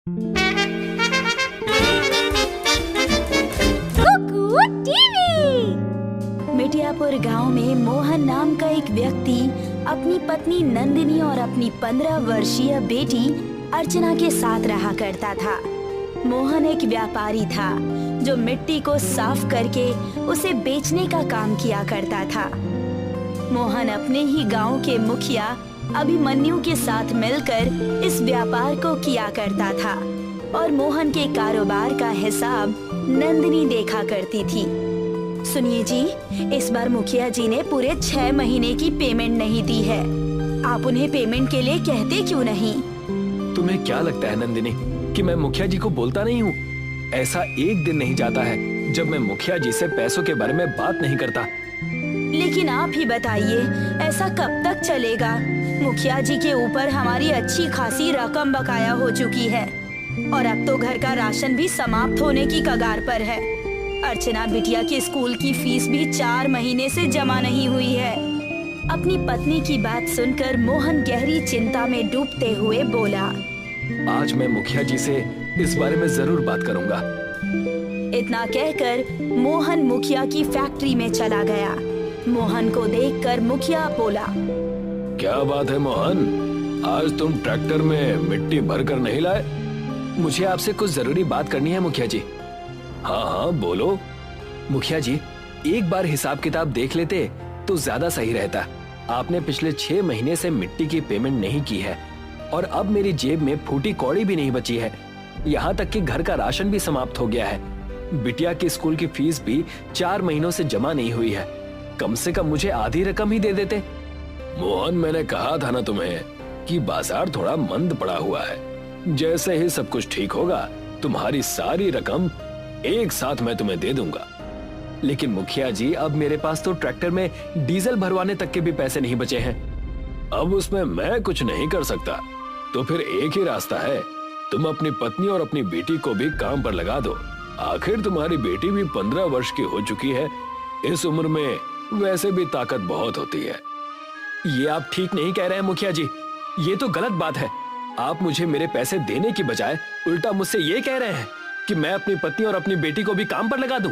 Kuku TV. मिटियापुर गांव में मोहन नाम का एक व्यक्ति अपनी पत्नी नंदिनी और अपनी 15 वर्षीय बेटी अर्चना के साथ रहा करता था। मोहन एक व्यापारी था जो मिट्टी को साफ करके उसे बेचने का काम किया करता था। मोहन अपने ही गांव के मुखिया अभिमन्यु के साथ मिलकर इस व्यापार को किया करता था और मोहन के कारोबार का हिसाब नंदिनी देखा करती थी। सुनिए जी, इस बार मुखिया जी ने पूरे 6 महीने की पेमेंट नहीं दी है। आप उन्हें पेमेंट के लिए कहते क्यों नहीं? तुम्हें क्या लगता है नंदिनी कि मैं मुखिया जी को बोलता नहीं हूँ? ऐसा एक दिन नहीं जाता है जब मैं मुखिया जी से पैसों के बारे में बात नहीं करता। लेकिन आप ही बताइए, ऐसा कब तक चलेगा? मुखिया जी के ऊपर हमारी अच्छी खासी रकम बकाया हो चुकी है और अब तो घर का राशन भी समाप्त होने की कगार पर है। अर्चना बिटिया की स्कूल की फीस भी 4 महीने से जमा नहीं हुई है। अपनी पत्नी की बात सुनकर मोहन गहरी चिंता में डूबते हुए बोला, आज मैं मुखिया जी से इस बारे में जरूर बात करूंगा। इतना कहकर मोहन मुखिया की फैक्ट्री में चला गया। मोहन को देखकर मुखिया बोला, क्या बात है मोहन, आज तुम ट्रैक्टर में मिट्टी भर कर नहीं लाए? मुझे आपसे कुछ जरूरी बात करनी है मुखिया जी। हाँ हाँ बोलो। मुखिया जी, एक बार हिसाब किताब देख लेते तो ज्यादा सही रहता। आपने पिछले 6 महीने से मिट्टी की पेमेंट नहीं की है और अब मेरी जेब में फूटी कौड़ी भी नहीं बची है। यहाँ तक कि घर का राशन भी समाप्त हो गया है। बिटिया की स्कूल की फीस भी 4 महीनों से जमा नहीं हुई है। कम से कम मुझे आधी रकम ही दे देते। मोहन, मैंने कहा था ना तुम्हें कि बाजार थोड़ा मंद पड़ा हुआ है। जैसे ही सब कुछ ठीक होगा तुम्हारी सारी रकम एक साथ मैं तुम्हें दे दूंगा। लेकिन मुखिया जी, अब मेरे पास तो ट्रैक्टर में डीजल भरवाने तक के भी पैसे नहीं बचे हैं। अब उसमें मैं कुछ नहीं कर सकता। तो फिर एक ही रास्ता है, तुम अपनी पत्नी और अपनी बेटी को भी काम पर लगा दो। आखिर तुम्हारी बेटी भी 15 वर्ष की हो चुकी है। इस उम्र में वैसे भी ताकत बहुत होती है। ये आप ठीक नहीं कह रहे हैं मुखिया जी, ये तो गलत बात है। आप मुझे मेरे पैसे देने की बजाय उल्टा मुझसे ये कह रहे हैं कि मैं अपनी पत्नी और अपनी बेटी को भी काम पर लगा दूं।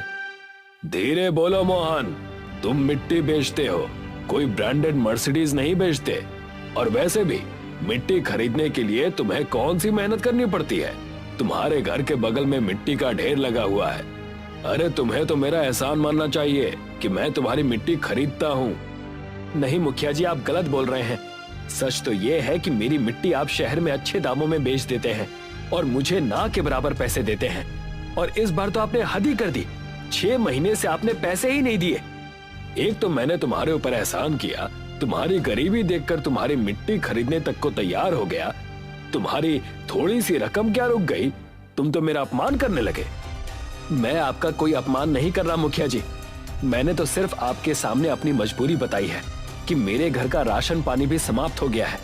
धीरे बोलो मोहन, तुम मिट्टी बेचते हो, कोई ब्रांडेड मर्सिडीज नहीं बेचते। और वैसे भी मिट्टी खरीदने के लिए तुम्हें कौन सी मेहनत करनी पड़ती है? तुम्हारे घर के बगल में मिट्टी का ढेर लगा हुआ है। अरे तुम्हें तो मेरा एहसान मानना चाहिए कि मैं तुम्हारी मिट्टी खरीदता हूँ। नहीं मुखिया जी, आप गलत बोल रहे हैं। सच तो ये है कि मेरी मिट्टी आप शहर में अच्छे दामों में बेच देते हैं और मुझे ना के बराबर पैसे देते हैं। और इस बार तो आपने हद ही कर दी। 6 महीने से आपने पैसे ही नहीं दिए। एक तो मैंने तुम्हारे ऊपर एहसान किया, तुम्हारी गरीबी देखकर तुम्हारी मिट्टी खरीदने तक को तैयार हो गया। तुम्हारी थोड़ी सी रकम क्या रुक गई, तुम तो मेरा अपमान करने लगे। मैं आपका कोई अपमान नहीं कर रहा मुखिया जी। मैंने तो सिर्फ आपके सामने अपनी मजबूरी बताई है कि मेरे घर का राशन पानी भी समाप्त हो गया है।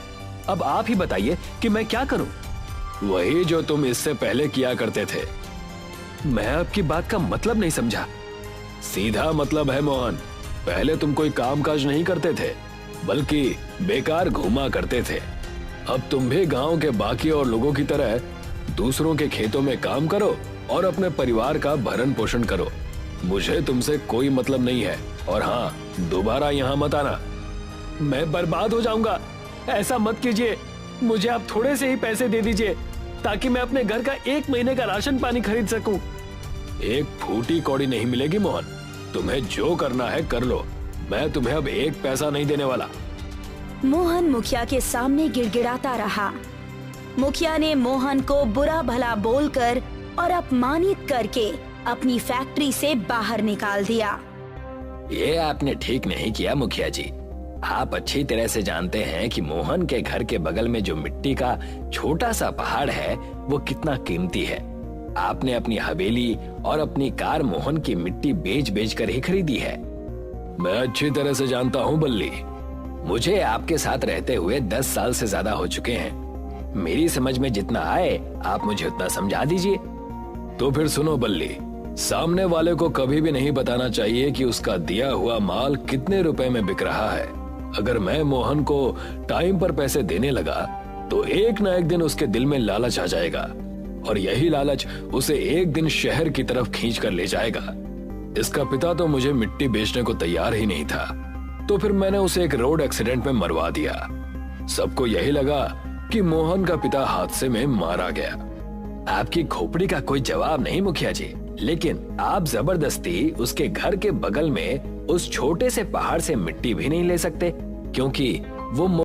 अब आप ही बताइए कि मैं क्या करूं? वही जो तुम इससे पहले किया करते थे। मैं आपकी बात का मतलब नहीं समझा। सीधा मतलब है मोहन, पहले तुम कोई कामकाज नहीं करते थे बल्कि बेकार घूमा करते थे। अब तुम भी गांव के बाकी और लोगों की तरह दूसरों के खेतों में काम करो और अपने परिवार का भरण पोषण करो। मुझे तुमसे कोई मतलब नहीं है। और हाँ, दोबारा यहाँ मत आना। मैं बर्बाद हो जाऊंगा। ऐसा मत कीजिए। मुझे आप थोड़े से ही पैसे दे दीजिए ताकि मैं अपने घर का 1 महीने का राशन पानी खरीद सकूं। एक फूटी कौड़ी नहीं मिलेगी मोहन। तुम्हें जो करना है कर लो। मैं तुम्हें अब 1 पैसा नहीं देने वाला। मोहन मुखिया के सामने गिड़गिड़ाता रहा। मुखिया ने मोहन को बुरा भला बोलकर और अपमानित करके अपनी फैक्ट्री से बाहर निकाल दिया। ये आपने ठीक नहीं किया मुखिया जी। आप अच्छी तरह से जानते हैं कि मोहन के घर के बगल में जो मिट्टी का छोटा सा पहाड़ है वो कितना कीमती है। आपने अपनी हवेली और अपनी कार मोहन की मिट्टी बेच बेच कर ही खरीदी है। मैं अच्छी तरह से जानता हूँ बल्ली। मुझे आपके साथ रहते हुए 10 साल से ज्यादा हो चुके हैं। मेरी समझ में जितना आए आप मुझे उतना समझा दीजिए। तो फिर सुनो बल्ली, सामने वाले को कभी भी नहीं बताना चाहिए कि उसका दिया हुआ माल कितने रुपए में बिक रहा है। अगर मैं मोहन को टाइम पर पैसे देने लगा तो एक ना एक दिन उसके दिल में लालच आ जाएगा और यही लालच उसे एक दिन शहर की तरफ खींच कर ले जाएगा। इसका पिता तो मुझे मिट्टी बेचने को तैयार ही नहीं था, तो फिर मैंने उसे एक रोड एक्सीडेंट में मरवा दिया। सबको यही लगा कि मोहन का पिता हादसे में मारा गया। आपकी खोपड़ी का कोई जवाब नहीं मुखिया जी, लेकिन आप जबरदस्ती उसके घर के बगल में उस छोटे से पहाड़ से मिट्टी भी नहीं ले सकते, क्योंकि वो